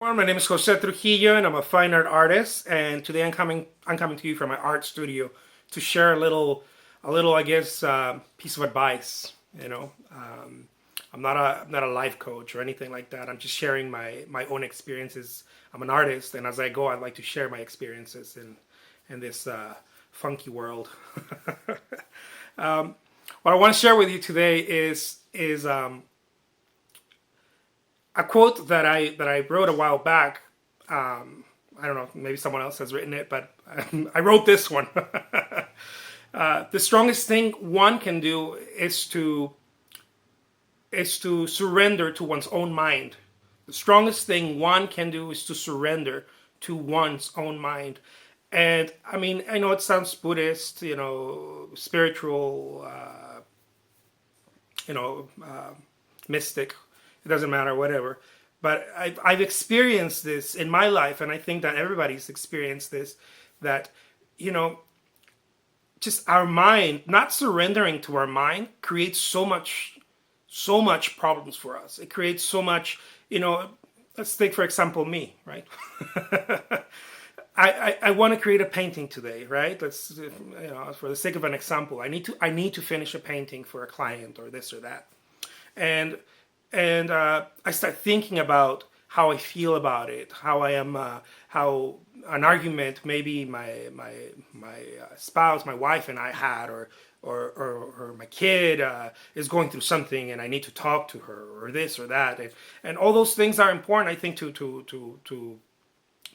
Well, my name is Jose Trujillo, and I'm a fine art artist. And today I'm coming to you from my art studio to share I guess, piece of advice. I'm not a life coach or anything like that. I'm just sharing my own experiences. I'm an artist, and as I go, I'd like to share my experiences in this funky world. What I want to share with you today is a quote that I wrote a while back. I don't know, maybe someone else has written it, but I wrote this one. The strongest thing one can do is to surrender to one's own mind. The strongest thing one can do is to surrender to one's own mind. And I mean, I know it sounds Buddhist, spiritual, you know, uh, mystic. It doesn't matter, whatever. But I've experienced this in my life, and I think that everybody's experienced this. That you know, just our mind, not surrendering to our mind, creates so much problems for us. It creates so much. Let's take for example me, right? I want to create a painting today, right? For the sake of an example, I need to finish a painting for a client or this or that, and I start thinking about how I feel about it, how I am, how an argument maybe my spouse, my wife, and I had, or my kid is going through something, and I need to talk to her, or this or that, and all those things are important, I think, to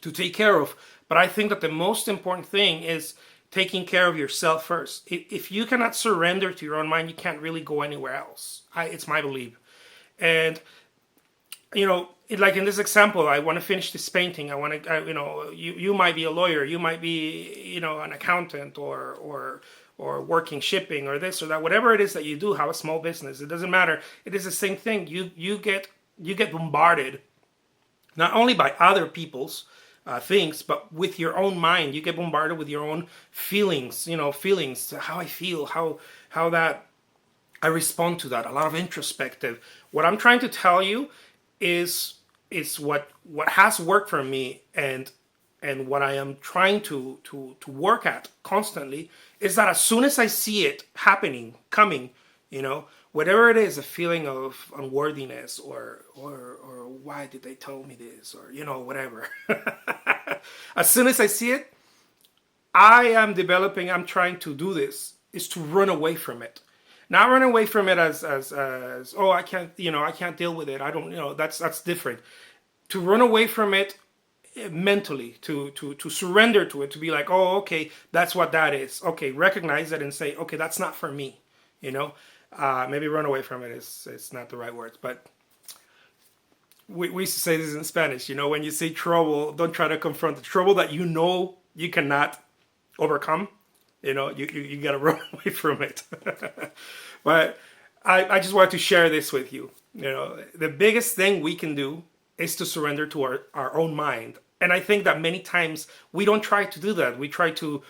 take care of. But I think that the most important thing is taking care of yourself first. If you cannot surrender to your own mind, you can't really go anywhere else. It's my belief. And like in this example, I want to finish this painting. I want to, you might be a lawyer, you might be, an accountant, or working shipping, or this or that, whatever it is that you do, have a small business. It doesn't matter. It is the same thing. You get bombarded not only by other people's things, but with your own mind. You get bombarded with your own feelings. Feelings, how I feel, how that I respond to that. A lot of introspective. What I'm trying to tell you is what has worked for me, and what I am trying to work at constantly is that as soon as I see it happening, coming, whatever it is, a feeling of unworthiness, or why did they tell me this, or whatever. As soon as I see it, I'm trying to do this, is to run away from it. Not run away from it as oh, I can't deal with it. I don't, that's different. To run away from it mentally, to surrender to it, to be like, oh, okay, that's what that is. Okay, recognize it and say, okay, that's not for me. Maybe run away from it is it's not the right words, but we used to say this in Spanish. When you see trouble, don't try to confront the trouble that you cannot overcome. You got to run away from it. But I just wanted to share this with you. The biggest thing we can do is to surrender to our own mind. And I think that many times we don't try to do that. We try to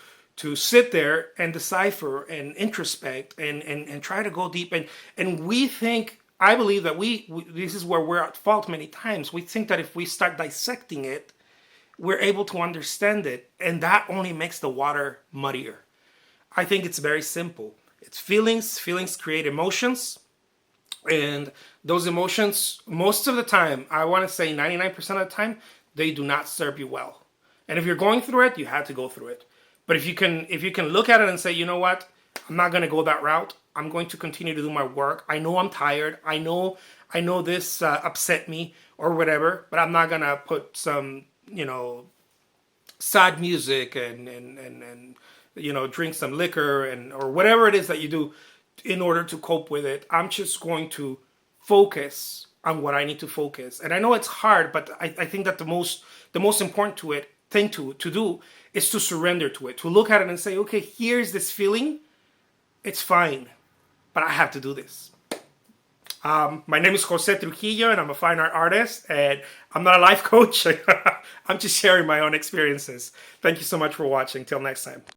sit there and decipher and introspect and try to go deep. And we think, I believe that this is where we're at fault many times. We think that if we start dissecting it, we're able to understand it. And that only makes the water muddier. I think it's very simple. It's feelings. Feelings create emotions. And those emotions, most of the time, I want to say 99% of the time, they do not serve you well. And if you're going through it, you have to go through it. But if you can look at it and say, you know what, I'm not going to go that route. I'm going to continue to do my work. I know I'm tired. I know this upset me or whatever, but I'm not going to put some, sad music and drink some liquor or whatever it is that you do in order to cope with it. I'm just going to focus on what I need to focus. And I know it's hard, but I think that the most important thing to do is to surrender to it, to look at it and say, okay, here's this feeling. It's fine, but I have to do this. My name is Jose Trujillo, and I'm a fine art artist, and I'm not a life coach. I'm just sharing my own experiences. Thank you so much for watching. Till next time.